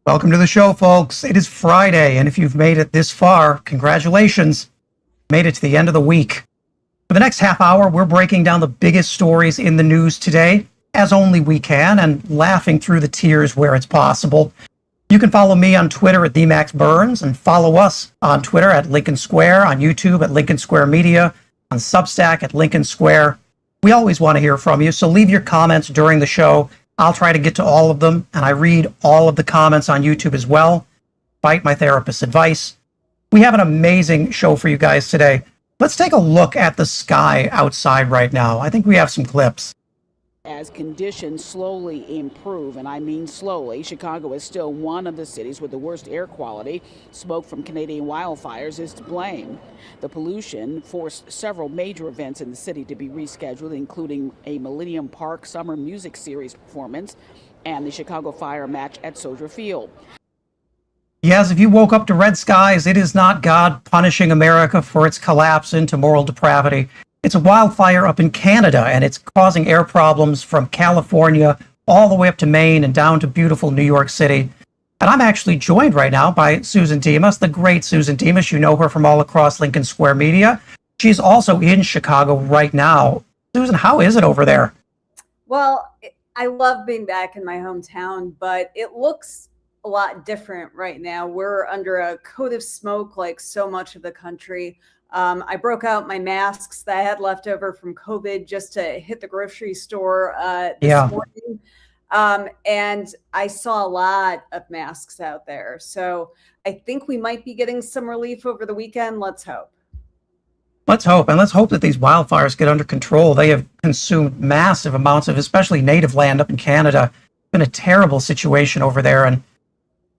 Welcome to the show, folks. It is Friday, and if you've made it this far, congratulations. Made it to the end of the week. For the next half hour, we're breaking down the biggest stories in the news today, as only we can, and laughing through the tears where it's possible. You can follow me on Twitter at TheMaxBurns, and follow us on Twitter at Lincoln Square, on YouTube at Lincoln Square Media, on Substack at Lincoln Square. We always want to hear from you, so leave your comments during the show. I'll try to get to all of them, and I read all of the comments on YouTube as well. Fight my therapist's advice. We have an amazing show for you guys today. Let's take a look at the sky outside right now. I think we have some clips. As conditions slowly improve, and I mean slowly, Chicago is still one of the cities with the worst air quality. Smoke from Canadian wildfires is to blame. The pollution forced several major events in the city to be rescheduled, including a Millennium Park Summer Music Series performance and the Chicago Fire match at Soldier Field. Yes, if you woke up to red skies, it is not God punishing America for its collapse into moral depravity. It's a wildfire up in Canada, and it's causing air problems from California all the way up to Maine and down to beautiful New York City. And I'm actually joined right now by Susan Demas, the great Susan Demas. You know her from all across Lincoln Square Media. She's also in Chicago right now. Susan, how is it over there? Well, I love being back in my hometown, but it looks a lot different right now. We're under a coat of smoke like so much of the country. I broke out my masks that I had left over from COVID just to hit the grocery store this morning. And I saw a lot of masks out there. So I think we might be getting some relief over the weekend. Let's hope. Let's hope. And let's hope that these wildfires get under control. They have consumed massive amounts of, especially native land up in Canada. It's been a terrible situation over there, and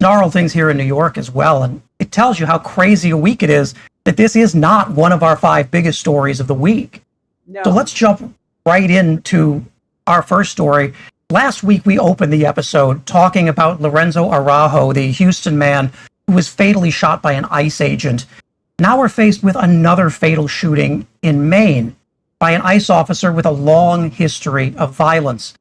gnarled things here in New York as well. And it tells you how crazy a week it is that this is not one of our 5 biggest stories of the week. No. So let's jump right into our first story. Last week, we opened the episode talking about Lorenzo Araujo, the Houston man who was fatally shot by an ICE agent. Now we're faced with another fatal shooting in Maine by an ICE officer with a long history of violence.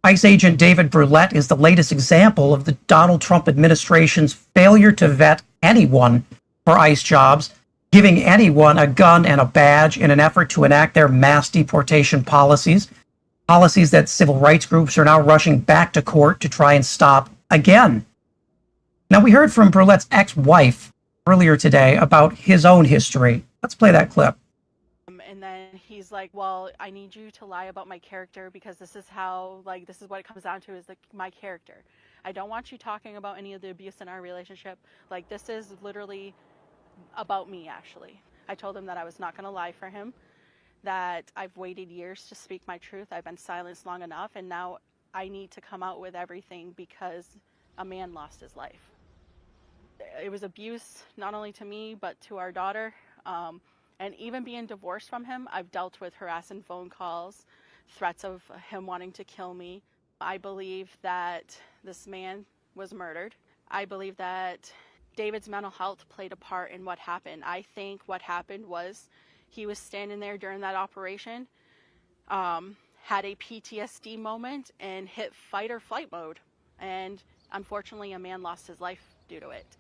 ICE agent David Brulette is the latest example of the Donald Trump administration's failure to vet anyone for ICE jobs, giving anyone a gun and a badge in an effort to enact their mass deportation policies that civil rights groups are now rushing back to court to try and stop again. Now, we heard from Brulette's ex-wife earlier today about his own history. Let's play that clip. And then he's like, well, I need you to lie about my character because this is how, this is what it comes down to is my character. I don't want you talking about any of the abuse in our relationship. This is literally about me, actually. I told him that I was not going to lie for him, that I've waited years to speak my truth. I've been silenced long enough, and now I need to come out with everything because a man lost his life. It was abuse, not only to me, but to our daughter. And even being divorced from him, I've dealt with harassing phone calls, threats of him wanting to kill me. I believe that this man was murdered. I believe that David's mental health played a part in what happened. I think what happened was he was standing there during that operation, had a PTSD moment, and hit fight or flight mode. And unfortunately, a man lost his life due to it.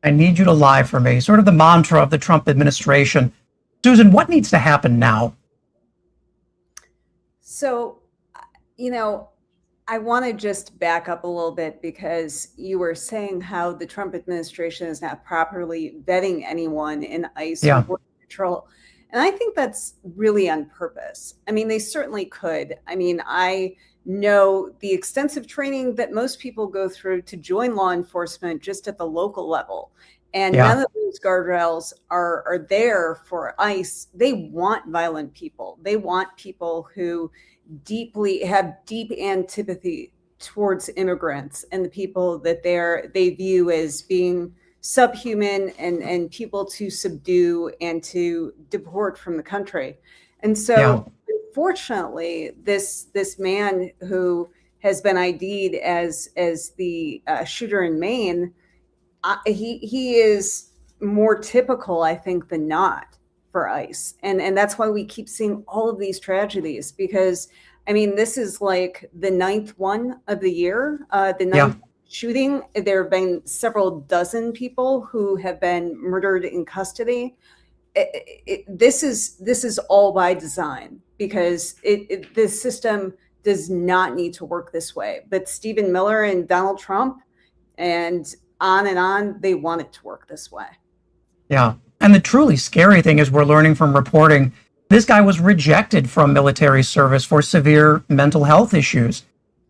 I need you to lie for me, sort of the mantra of the Trump administration. Susan, what needs to happen now? So, I want to just back up a little bit because you were saying how the Trump administration is not properly vetting anyone in ICE or Border Patrol. And I think that's really on purpose. I mean, they certainly could. I mean, I know the extensive training that most people go through to join law enforcement just at the local level. And none of those guardrails are there for ICE. They want violent people. They want people who have deep antipathy towards immigrants and the people that they view as being subhuman and people to subdue and to deport from the country. And so unfortunately, this man who has been ID'd as the shooter in Maine, he is more typical, I think, than not for ICE. And that's why we keep seeing all of these tragedies, because, I mean, this is like the 9th one of the year, the 9th shooting. There have been several dozen people who have been murdered in custody. This is all by design, because the system does not need to work this way. But Stephen Miller and Donald Trump and on, they want it to work this way. Yeah. And the truly scary thing is we're learning from reporting this guy was rejected from military service for severe mental health issues,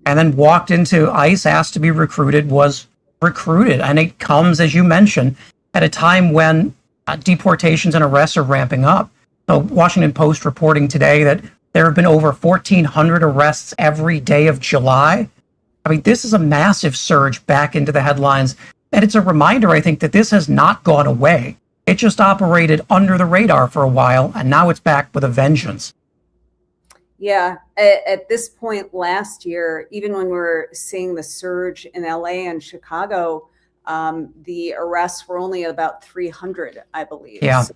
and then walked into ICE, asked to be recruited, was recruited. And it comes, as you mentioned, at a time when deportations and arrests are ramping up. So Washington Post reporting today that there have been over 1,400 arrests every day of July. I mean, this is a massive surge back into the headlines. And it's a reminder, I think, that this has not gone away. It just operated under the radar for a while, and now it's back with a vengeance. Yeah, at this point last year, even when we were seeing the surge in LA and Chicago, the arrests were only about 300, I believe. Yeah. So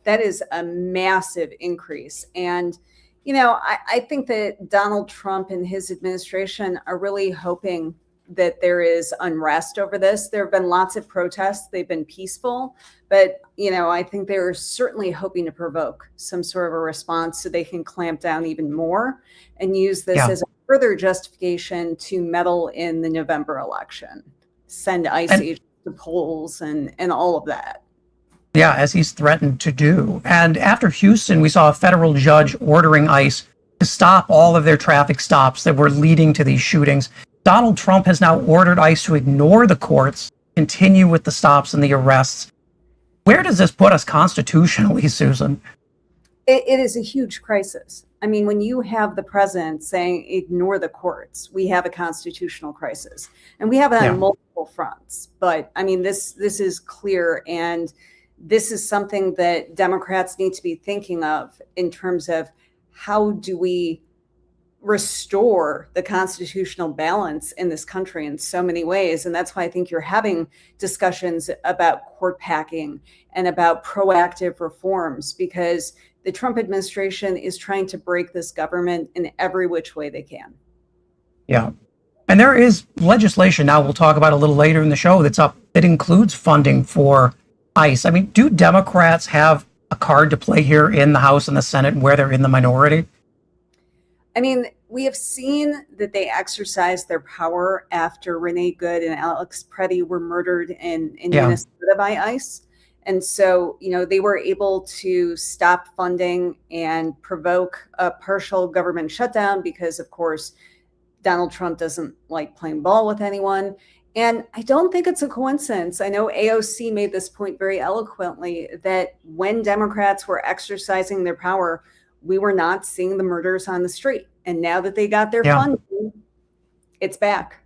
that is a massive increase. And, you know, I think that Donald Trump and his administration are really hoping that there is unrest over this. There have been lots of protests. They've been peaceful. But, you know, I think they're certainly hoping to provoke some sort of a response so they can clamp down even more and use this as a further justification to meddle in the November election, send ICE agents to polls and all of that. Yeah, as he's threatened to do. And after Houston, we saw a federal judge ordering ICE to stop all of their traffic stops that were leading to these shootings. Donald Trump has now ordered ICE to ignore the courts, continue with the stops and the arrests. Where does this put us constitutionally, Susan? It is a huge crisis. I mean, when you have the president saying ignore the courts, we have a constitutional crisis, and we have it on multiple fronts. But I mean, this is clear, and this is something that Democrats need to be thinking of in terms of how do we restore the constitutional balance in this country in so many ways. And that's why I think you're having discussions about court packing and about proactive reforms, because the Trump administration is trying to break this government in every which way they can. Yeah. And there is legislation now we'll talk about a little later in the show that's up that includes funding for ICE. I mean, do Democrats have a card to play here in the House and the Senate where they're in the minority? I mean, we have seen that they exercised their power after Renee Good and Alex Preddy were murdered in Minnesota by ICE. And so, you know, they were able to stop funding and provoke a partial government shutdown because, of course, Donald Trump doesn't like playing ball with anyone. And I don't think it's a coincidence. I know AOC made this point very eloquently that when Democrats were exercising their power, we were not seeing the murders on the street. And now that they got their funding, it's back.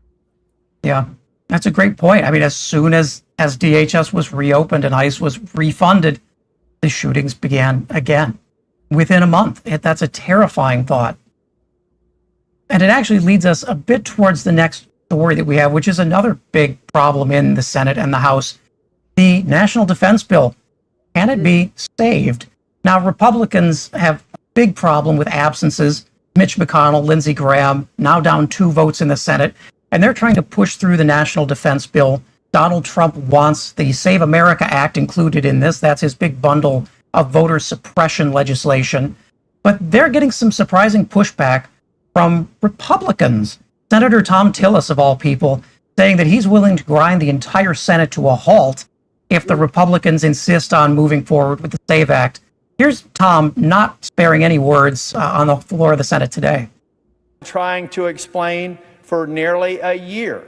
Yeah, that's a great point. I mean, as soon as DHS was reopened and ICE was refunded, the shootings began again within a month. That's a terrifying thought. And it actually leads us a bit towards the next story that we have, which is another big problem in the Senate and the House. The National Defense Bill, can it be saved? Now, Republicans have a big problem with absences. Mitch McConnell, Lindsey Graham, now down 2 votes in the Senate, and they're trying to push through the National Defense Bill. Donald Trump wants the Save America Act included in this. That's his big bundle of voter suppression legislation. But they're getting some surprising pushback from Republicans. Senator Tom Tillis, of all people, saying that he's willing to grind the entire Senate to a halt if the Republicans insist on moving forward with the SAVE Act. Here's Tom, not sparing any words on the floor of the Senate today. Trying to explain for nearly a year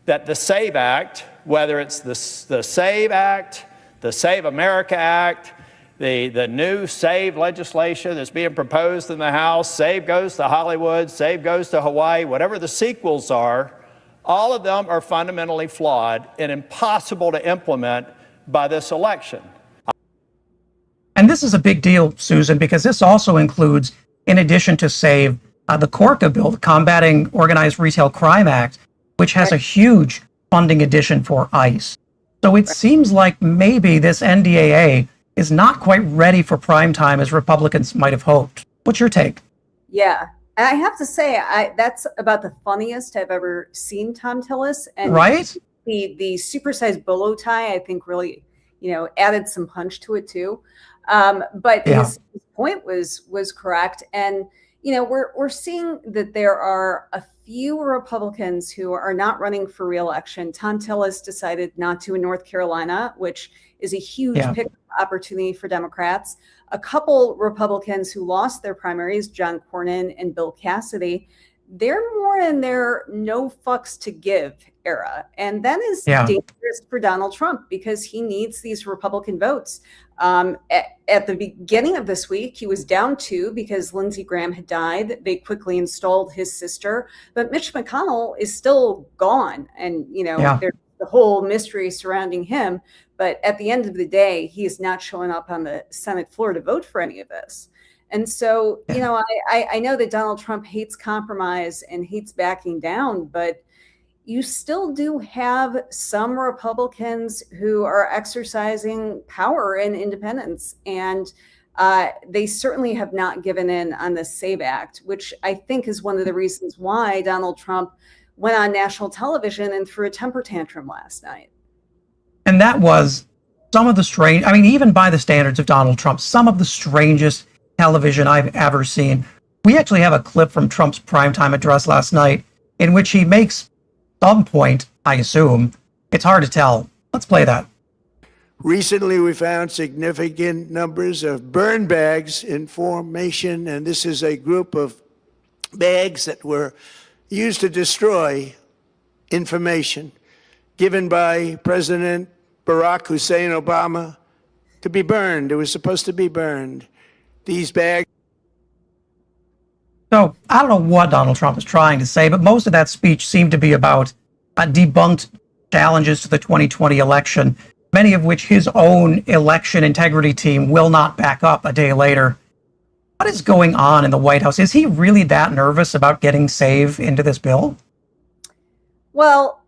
that the SAVE Act, whether it's the SAVE Act, the Save America Act, the new SAVE legislation that's being proposed in the House, SAVE goes to Hollywood, SAVE goes to Hawaii, whatever the sequels are, all of them are fundamentally flawed and impossible to implement by this election. And this is a big deal, Susan, because this also includes, in addition to SAVE, the Corca bill, the Combating Organized Retail Crime Act, which has a huge funding addition for ICE. So it seems like maybe this NDAA is not quite ready for prime time as Republicans might have hoped. What's your take? Yeah, I have to say, that's about the funniest I've ever seen Tom Tillis. And right? The supersized bolo tie, I think, really, added some punch to it too. But his point was correct. And, we're seeing that there are a few Republicans who are not running for reelection. Tom Tillis decided not to in North Carolina, which is a huge pickup opportunity for Democrats. A couple Republicans who lost their primaries, John Cornyn and Bill Cassidy, they're more in their no fucks to give era. And that is dangerous for Donald Trump because he needs these Republican votes. At the beginning of this week, he was down 2 because Lindsey Graham had died. They quickly installed his sister, but Mitch McConnell is still gone. And, there's the whole mystery surrounding him. But at the end of the day, he is not showing up on the Senate floor to vote for any of this. And so, I know that Donald Trump hates compromise and hates backing down, but you still do have some Republicans who are exercising power and independence. And they certainly have not given in on the SAVE Act, which I think is one of the reasons why Donald Trump went on national television and threw a temper tantrum last night. And that was some of the strange, I mean, even by the standards of Donald Trump, some of the strangest television I've ever seen. We actually have a clip from Trump's primetime address last night in which he makes some point, I assume. It's hard to tell. Let's play that. Recently, we found significant numbers of burn bags in formation, and this is a group of bags that were used to destroy information given by President Barack Hussein Obama to be burned. It was supposed to be burned. These bags. So I don't know what Donald Trump is trying to say, but most of that speech seemed to be about debunked challenges to the 2020 election, many of which his own election integrity team will not back up a day later. What is going on in the White House? Is he really that nervous about getting SAVE into this bill? Well,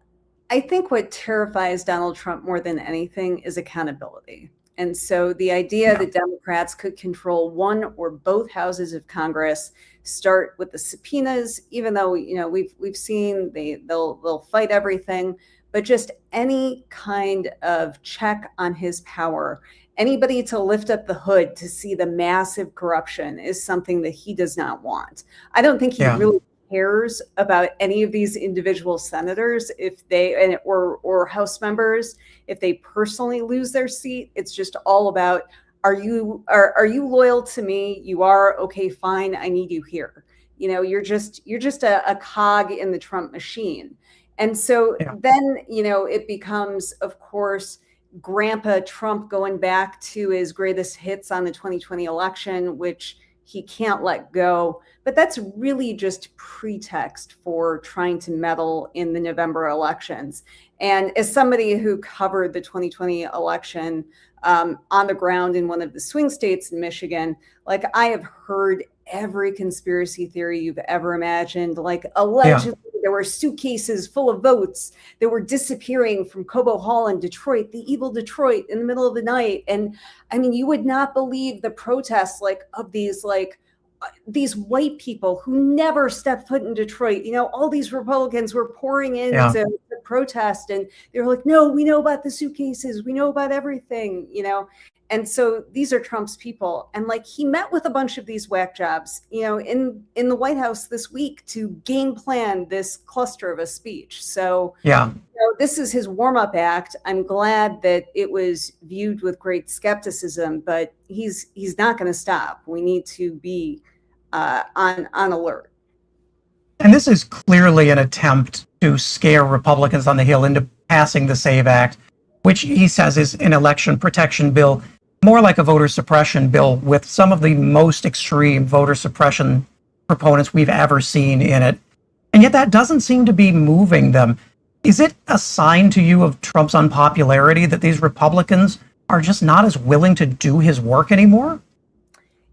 I think what terrifies Donald Trump more than anything is accountability. And so the idea that Democrats could control one or both houses of Congress, start with the subpoenas, even though we've seen they'll fight everything, but just any kind of check on his power, anybody to lift up the hood to see the massive corruption is something that he does not want. I don't think he really cares about any of these individual senators if they or House members if they personally lose their seat. It's just all about, are you loyal to me? You are? Okay, fine. I need you here. You're just a cog in the Trump machine. And so then it becomes, of course, Grandpa Trump going back to his greatest hits on the 2020 election, which he can't let go. But that's really just pretext for trying to meddle in the November elections. And as somebody who covered the 2020 election on the ground in one of the swing states in Michigan, like, I have heard every conspiracy theory you've ever imagined. Like, allegedly there were suitcases full of votes that were disappearing from Cobo Hall in Detroit, the evil Detroit, in the middle of the night. And I mean, you would not believe the protests of these white people who never stepped foot in Detroit. All these Republicans were pouring in to protest, and they were like, no, we know about the suitcases. We know about everything, And so these are Trump's people. And he met with a bunch of these whack jobs, in the White House this week to game plan this cluster of a speech. So this is his warm-up act. I'm glad that it was viewed with great skepticism, but he's not going to stop. We need to be on alert. And this is clearly an attempt to scare Republicans on the Hill into passing the SAVE Act, which he says is an election protection bill, more like a voter suppression bill with some of the most extreme voter suppression proponents we've ever seen in it. And yet that doesn't seem to be moving them. Is it a sign to you of Trump's unpopularity that these Republicans are just not as willing to do his work anymore?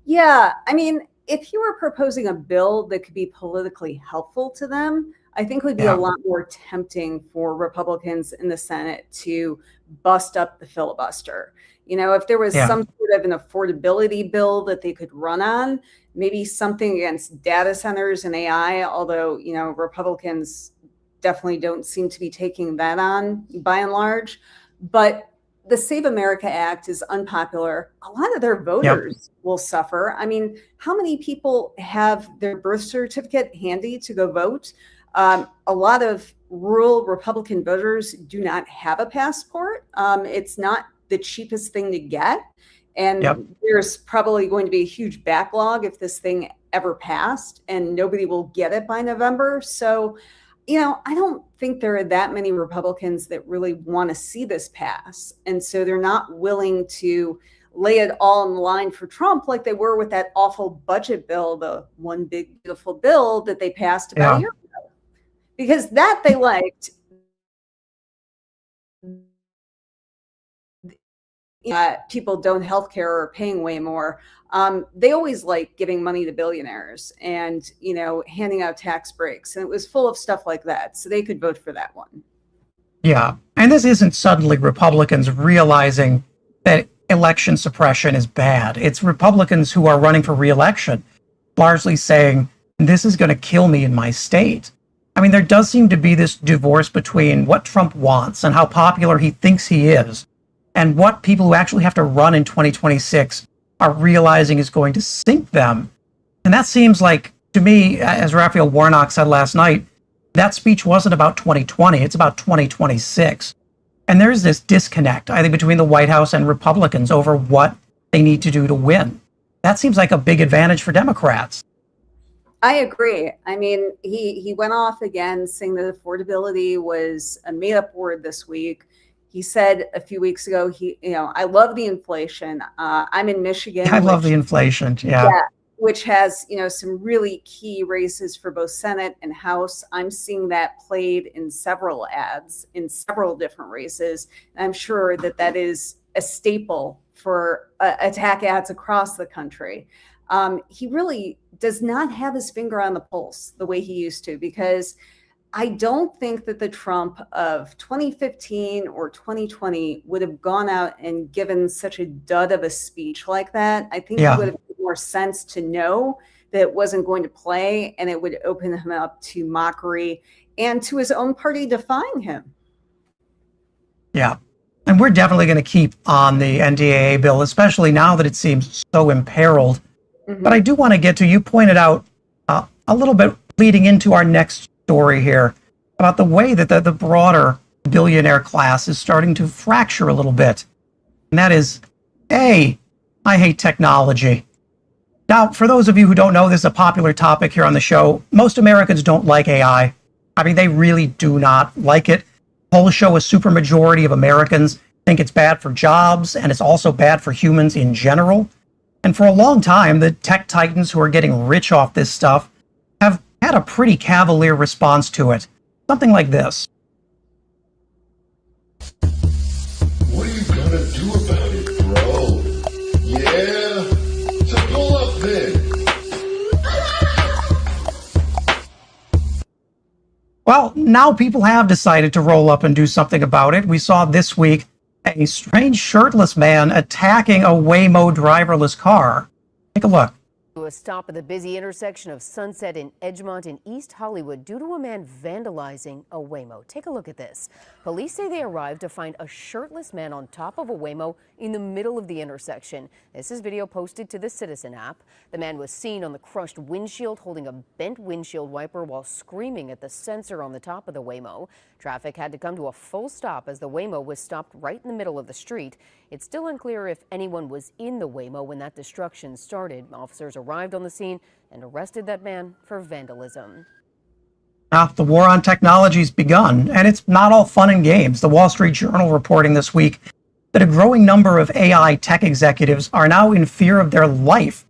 Yeah, I mean, if you were proposing a bill that could be politically helpful to them, I think would be a lot more tempting for Republicans in the Senate to bust up the filibuster. If there was some sort of an affordability bill that they could run on, maybe something against data centers and AI, although, Republicans definitely don't seem to be taking that on by and large. But the Save America Act is unpopular. A lot of their voters will suffer. I mean, how many people have their birth certificate handy to go vote? A lot of rural Republican voters do not have a passport. It's not the cheapest thing to get. And there's probably going to be a huge backlog if this thing ever passed, and nobody will get it by November. So, I don't think there are that many Republicans that really want to see this pass. And so they're not willing to lay it all on the line for Trump like they were with that awful budget bill, the one big beautiful bill that they passed about a year ago. Because that they liked. People don't healthcare or are paying way more. They always like giving money to billionaires and, handing out tax breaks. And it was full of stuff like that. So they could vote for that one. Yeah. And this isn't suddenly Republicans realizing that election suppression is bad. It's Republicans who are running for re-election, largely saying, this is going to kill me in my state. I mean, there does seem to be this divorce between what Trump wants and how popular he thinks he is, and what people who actually have to run in 2026 are realizing is going to sink them. And that seems like, to me, as Raphael Warnock said last night, that speech wasn't about 2020, it's about 2026. And there's this disconnect, I think, between the White House and Republicans over what they need to do to win. That seems like a big advantage for Democrats. I agree. I mean, he went off again saying that affordability was a made-up word this week. He said a few weeks ago, I love the inflation. I'm in Michigan. I love the inflation. Yeah. Which has, some really key races for both Senate and House. I'm seeing that played in several ads in several different races. And I'm sure that is a staple for attack ads across the country. He really does not have his finger on the pulse the way he used to, because I don't think that the Trump of 2015 or 2020 would have gone out and given such a dud of a speech like that. I think it would have made more sense to know that it wasn't going to play, and it would open him up to mockery and to his own party defying him. Yeah. And we're definitely going to keep on the NDAA bill, especially now that it seems so imperiled. Mm-hmm. But I do want to get to, you pointed out a little bit leading into our next story here about the way that the broader billionaire class is starting to fracture a little bit. And that is, I hate technology. Now, for those of you who don't know, this is a popular topic here on the show. Most Americans don't like AI. I mean, they really do not like it. Polls show a supermajority of Americans think it's bad for jobs, and it's also bad for humans in general. And for a long time, the tech titans who are getting rich off this stuff have had a pretty cavalier response to it. Something like this. What are you gonna do about it, bro? Yeah? So pull up then. Well, now people have decided to roll up and do something about it. We saw this week a strange shirtless man attacking a Waymo driverless car. Take a look. A stop at the busy intersection of Sunset and Edgemont in East Hollywood due to a man vandalizing a Waymo. Take a look at this. Police say they arrived to find a shirtless man on top of a Waymo in the middle of the intersection. This is video posted to the Citizen app. The man was seen on the crushed windshield holding a bent windshield wiper while screaming at the sensor on the top of the Waymo. Traffic had to come to a full stop as the Waymo was stopped right in the middle of the street. It's still unclear if anyone was in the Waymo when that destruction started. Officers arrived on the scene and arrested that man for vandalism. Now, the war on technology's begun, and it's not all fun and games. The Wall Street Journal reporting this week that a growing number of AI tech executives are now in fear of their life,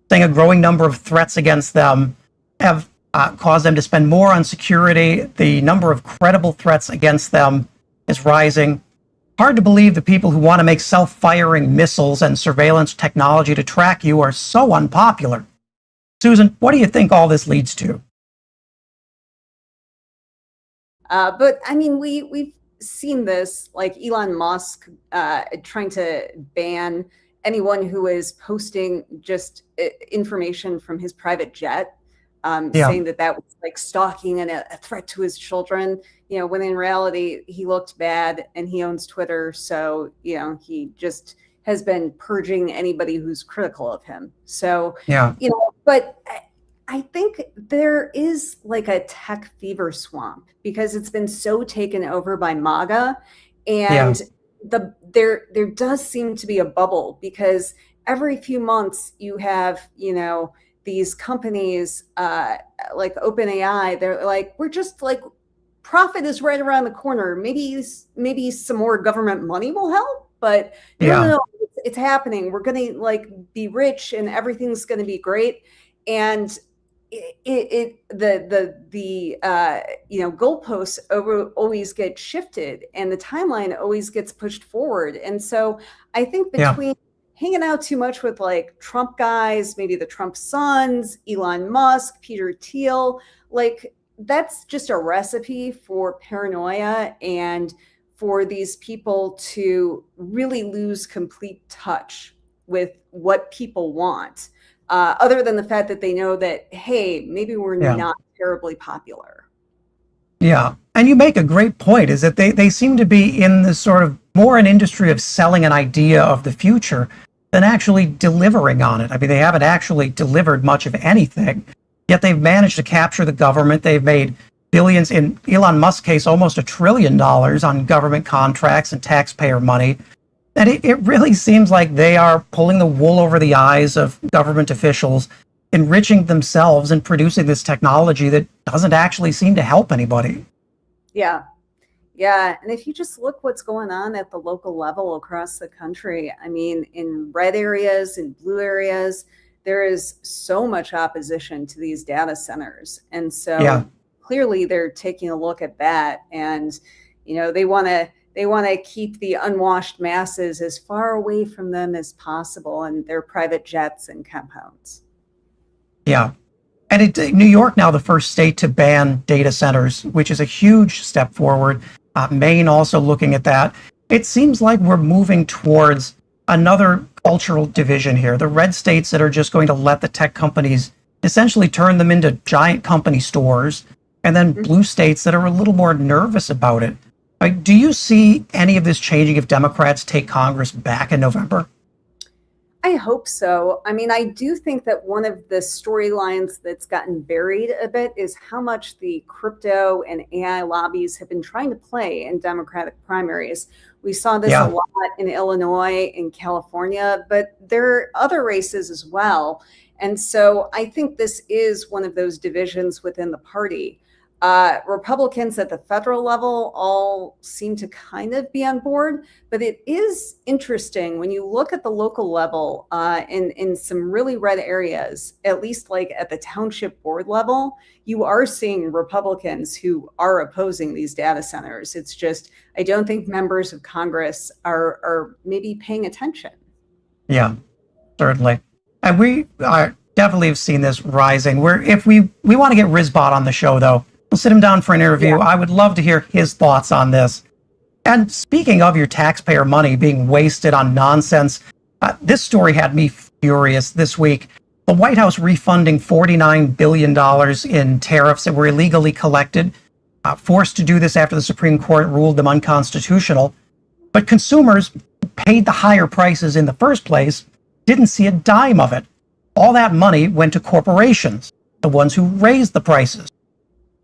saying a growing number of threats against them have caused them to spend more on security. The number of credible threats against them is rising. Hard to believe the people who want to make self-firing missiles and surveillance technology to track you are so unpopular. Susan, what do you think all this leads to? But I mean, we've seen this, like Elon Musk trying to ban anyone who is posting just information from his private jet, saying that that was like stalking and a threat to his children. You know, when in reality he looked bad and he owns Twitter, so you know he just has been purging anybody who's critical of him. So you know, but I think there is like a tech fever swamp because it's been so taken over by MAGA, and there does seem to be a bubble because every few months you have, you know, these companies like OpenAI, they're like, we're just like, profit is right around the corner. Maybe some more government money will help, but no, it's happening. We're going to like be rich and everything's going to be great. And the you know, goalposts always get shifted and the timeline always gets pushed forward. And so I think between hanging out too much with like Trump guys, maybe the Trump sons, Elon Musk, Peter Thiel, like that's just a recipe for paranoia and for these people to really lose complete touch with what people want. Other than the fact that they know that, hey, maybe we're not terribly popular. Yeah. And you make a great point, is that they seem to be in this sort of more an industry of selling an idea of the future than actually delivering on it. I mean, they haven't actually delivered much of anything, yet they've managed to capture the government. They've made billions, in Elon Musk's case, almost $1 trillion on government contracts and taxpayer money. And it really seems like they are pulling the wool over the eyes of government officials, enriching themselves and producing this technology that doesn't actually seem to help anybody. Yeah. Yeah. And if you just look what's going on at the local level across the country, I mean, in red areas, in blue areas, there is so much opposition to these data centers. And so clearly they're taking a look at that. And, you know, they want to keep the unwashed masses as far away from them as possible in their private jets and compounds. Yeah. And New York now the first state to ban data centers, which is a huge step forward. Maine also looking at that. It seems like we're moving towards another cultural division here. The red states that are just going to let the tech companies essentially turn them into giant company stores, and then blue states that are a little more nervous about it. Like, do you see any of this changing if Democrats take Congress back in November? I hope so. I mean, I do think that one of the storylines that's gotten buried a bit is how much the crypto and AI lobbies have been trying to play in Democratic primaries. We saw this a lot in Illinois, in California, but there are other races as well. And so I think this is one of those divisions within the party. Republicans at the federal level all seem to kind of be on board, but it is interesting when you look at the local level in some really red areas, at least like at the township board level, you are seeing Republicans who are opposing these data centers. It's just, I don't think members of Congress are maybe paying attention. Yeah, certainly. And we definitely have seen this rising. If we want to get Rizbot on the show, though, we'll sit him down for an interview. I would love to hear his thoughts on this. And speaking of your taxpayer money being wasted on nonsense, this story had me furious this week. The White House refunding $49 billion in tariffs that were illegally collected, forced to do this after the Supreme Court ruled them unconstitutional. But consumers who paid the higher prices in the first place didn't see a dime of it. All that money went to corporations, the ones who raised the prices.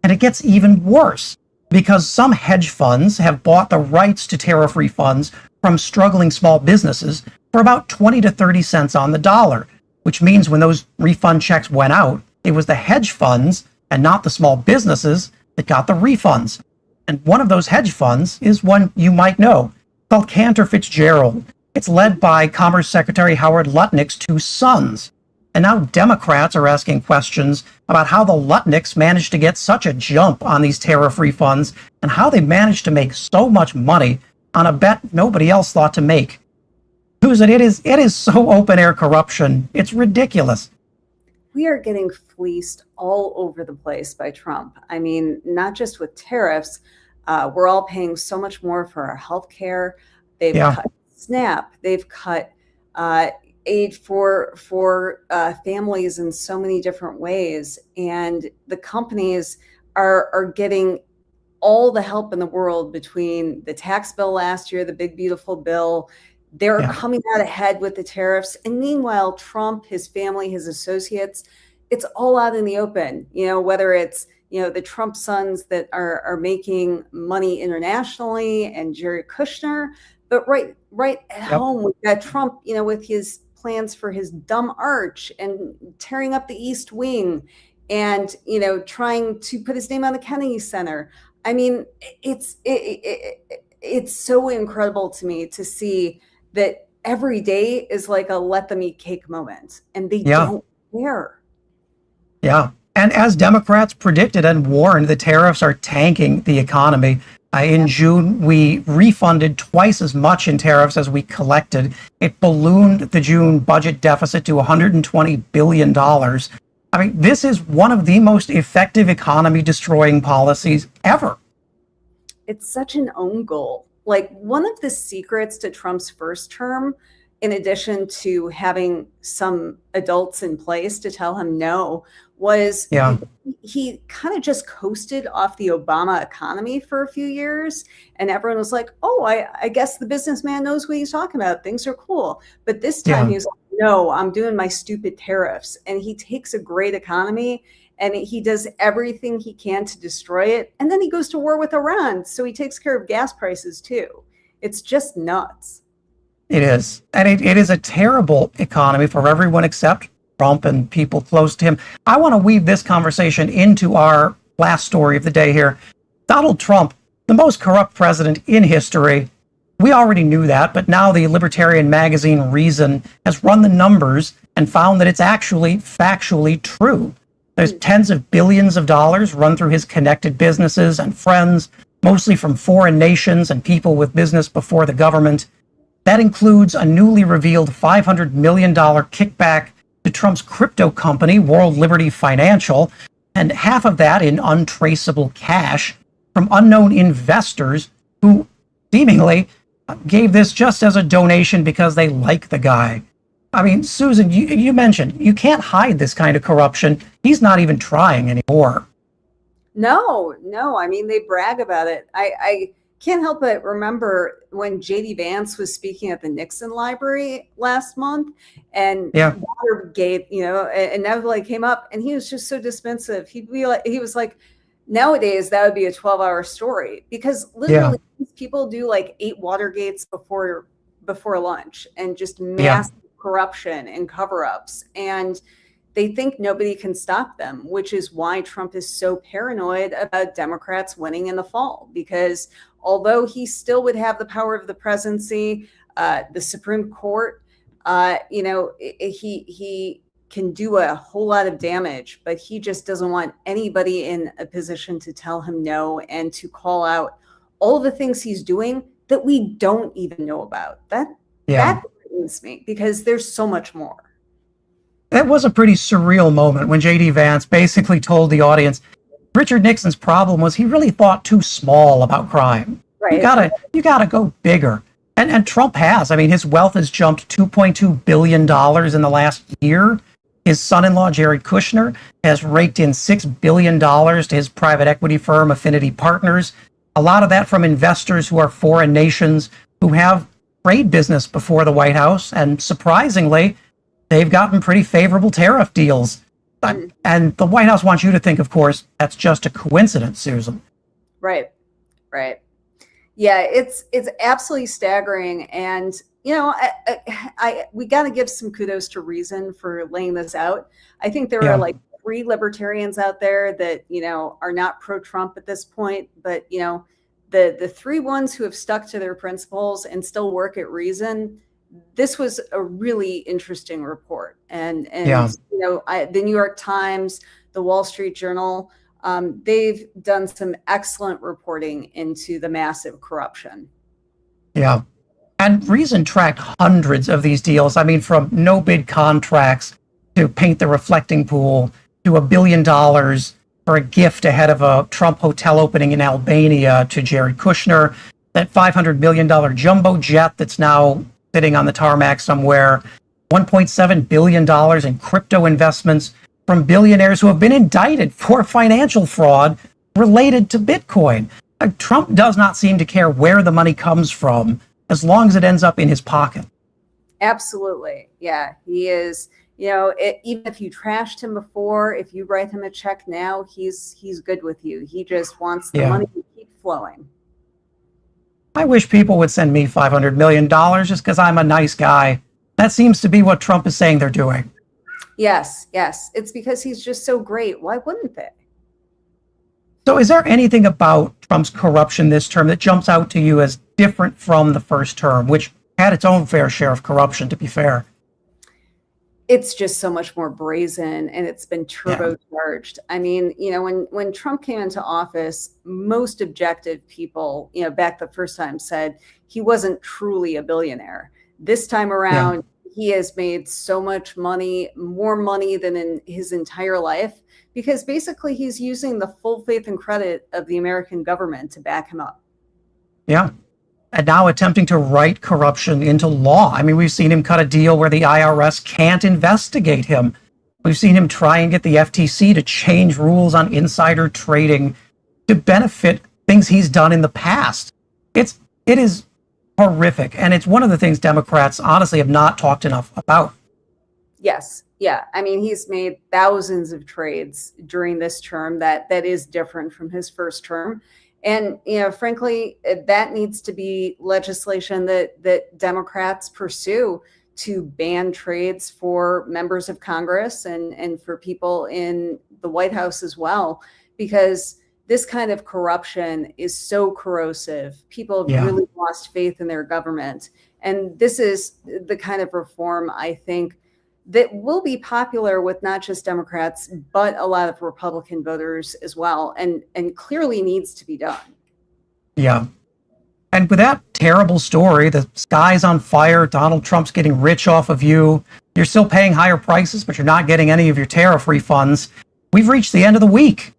And it gets even worse because some hedge funds have bought the rights to tariff refunds from struggling small businesses for about 20 to 30 cents on the dollar, which means when those refund checks went out, it was the hedge funds and not the small businesses that got the refunds. And one of those hedge funds is one you might know, called Cantor Fitzgerald. It's led by Commerce Secretary Howard Lutnick's two sons. And now Democrats are asking questions about how the Lutnicks managed to get such a jump on these tariff refunds and how they managed to make so much money on a bet nobody else thought to make. Susan, it is so open-air corruption. It's ridiculous. we are getting fleeced all over the place by Trump. I mean, not just with tariffs. We're all paying so much more for our health care. They've cut SNAP. They've cut aid for families in so many different ways. And the companies are getting all the help in the world between the tax bill last year, the big, beautiful bill. They're coming out ahead with the tariffs. And meanwhile, Trump, his family, his associates, it's all out in the open, whether it's, the Trump sons that are making money internationally and Jared Kushner, but right at home, we've got Trump, with his plans for his dumb arch and tearing up the East Wing and, trying to put his name on the Kennedy Center. I mean, it's so incredible to me to see that every day is like a let them eat cake moment, and they don't care. Yeah. And as Democrats predicted and warned, the tariffs are tanking the economy. In June, we refunded twice as much in tariffs as we collected. It ballooned the June budget deficit to $120 billion. I mean, this is one of the most effective economy-destroying policies ever. It's such an own goal. Like, one of the secrets to Trump's first term, in addition to having some adults in place to tell him no, was he kind of just coasted off the Obama economy for a few years. And everyone was like, oh, I guess the businessman knows what he's talking about. Things are cool. But this time he was like, no, I'm doing my stupid tariffs. And he takes a great economy and he does everything he can to destroy it. And then he goes to war with Iran. So he takes care of gas prices too. It's just nuts. It is. And it is a terrible economy for everyone except Trump and people close to him. I want to weave this conversation into our last story of the day here. Donald Trump, the most corrupt president in history. We already knew that, but now the libertarian magazine Reason has run the numbers and found that it's actually factually true. There's tens of billions of dollars run through his connected businesses and friends, mostly from foreign nations and people with business before the government. That includes a newly revealed $500 million kickback to Trump's crypto company, World Liberty Financial, and half of that in untraceable cash from unknown investors who seemingly gave this just as a donation because they like the guy. I mean, Susan, you mentioned you can't hide this kind of corruption. He's not even trying anymore. No. I mean, they brag about it. I can't help but remember when J.D. Vance was speaking at the Nixon Library last month, and Watergate, inevitably came up, and he was just so dismissive. He was like, nowadays that would be a 12-hour story, because literally these people do like 8 Watergates before lunch, and just massive corruption and cover-ups, and they think nobody can stop them, which is why Trump is so paranoid about Democrats winning in the fall, because although he still would have the power of the presidency, the Supreme Court, he can do a whole lot of damage, but he just doesn't want anybody in a position to tell him no and to call out all the things he's doing that we don't even know about. That frightens me, because there's so much more. That was a pretty surreal moment when J.D. Vance basically told the audience Richard Nixon's problem was he really thought too small about crime. Right. You gotta go bigger. And Trump has. I mean, his wealth has jumped $2.2 billion in the last year. His son-in-law, Jared Kushner, has raked in $6 billion to his private equity firm, Affinity Partners. A lot of that from investors who are foreign nations who have trade business before the White House. And surprisingly, they've gotten pretty favorable tariff deals. And the White House wants you to think, of course, that's just a coincidence, Susan. Right. Yeah, it's absolutely staggering. And, we got to give some kudos to Reason for laying this out. I think there are like 3 libertarians out there that, are not pro-Trump at this point. But, the 3 ones who have stuck to their principles and still work at Reason, this was a really interesting report. And the New York Times, the Wall Street Journal, they've done some excellent reporting into the massive corruption. Yeah. And Reason tracked hundreds of these deals. I mean, from no-bid contracts to paint the reflecting pool to $1 billion for a gift ahead of a Trump hotel opening in Albania to Jared Kushner, that $500 million jumbo jet that's now sitting on the tarmac somewhere, $1.7 billion in crypto investments from billionaires who have been indicted for financial fraud related to Bitcoin. Trump does not seem to care where the money comes from as long as it ends up in his pocket. Absolutely. Yeah, he is. You know, even if you trashed him before, if you write him a check now, he's good with you. He just wants the money to keep flowing. I wish people would send me $500 million just because I'm a nice guy. That seems to be what Trump is saying they're doing. Yes, yes. It's because he's just so great. Why wouldn't they? So is there anything about Trump's corruption this term that jumps out to you as different from the first term, which had its own fair share of corruption, to be fair? It's just so much more brazen, and it's been turbocharged. I mean, you know, when Trump came into office, most objective people, you know, back the first time said he wasn't truly a billionaire. This time around, he has made so much money, more money than in his entire life, because basically he's using the full faith and credit of the American government to back him up. Yeah. And now attempting to write corruption into law. I mean, we've seen him cut a deal where the IRS can't investigate him. We've seen him try and get the FTC to change rules on insider trading to benefit things he's done in the past. It is horrific. And it's one of the things Democrats honestly have not talked enough about. Yes. Yeah. I mean, he's made thousands of trades during this term that is different from his first term. And, you know, frankly, that needs to be legislation that Democrats pursue to ban trades for members of Congress and for people in the White House as well, because this kind of corruption is so corrosive. People have really lost faith in their government. And this is the kind of reform, I think, that will be popular with not just Democrats, but a lot of Republican voters as well, and clearly needs to be done. Yeah. And with that terrible story, the sky's on fire, Donald Trump's getting rich off of you, you're still paying higher prices, but you're not getting any of your tariff refunds, we've reached the end of the week.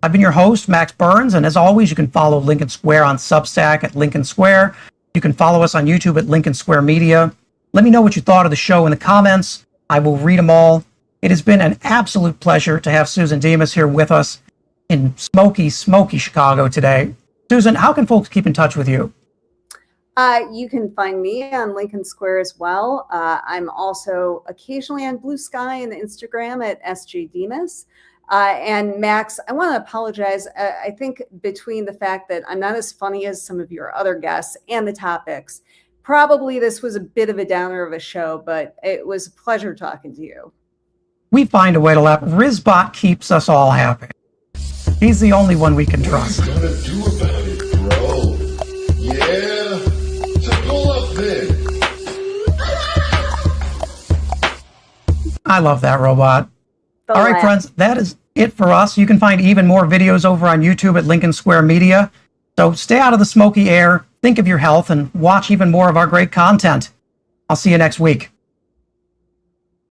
I've been your host, Max Burns, and as always, you can follow Lincoln Square on Substack at Lincoln Square. You can follow us on YouTube at Lincoln Square Media. Let me know what you thought of the show in the comments. I will read them all. It has been an absolute pleasure to have Susan Demas here with us in smoky Chicago today. Susan, how can folks keep in touch with you? You can find me on Lincoln Square as well. I'm also occasionally on Blue Sky and Instagram at SJDemas. And Max, I want to apologize. I think between the fact that I'm not as funny as some of your other guests and the topics, probably this was a bit of a downer of a show, but it was a pleasure talking to you. We find a way to laugh. Rizbot keeps us all happy. He's the only one we can trust. What are you gonna do about it, bro? Yeah, so pull up then. I love that robot. All right, friends, that is it for us. You can find even more videos over on YouTube at Lincoln Square Media. So stay out of the smoky air, think of your health, and watch even more of our great content. I'll see you next week.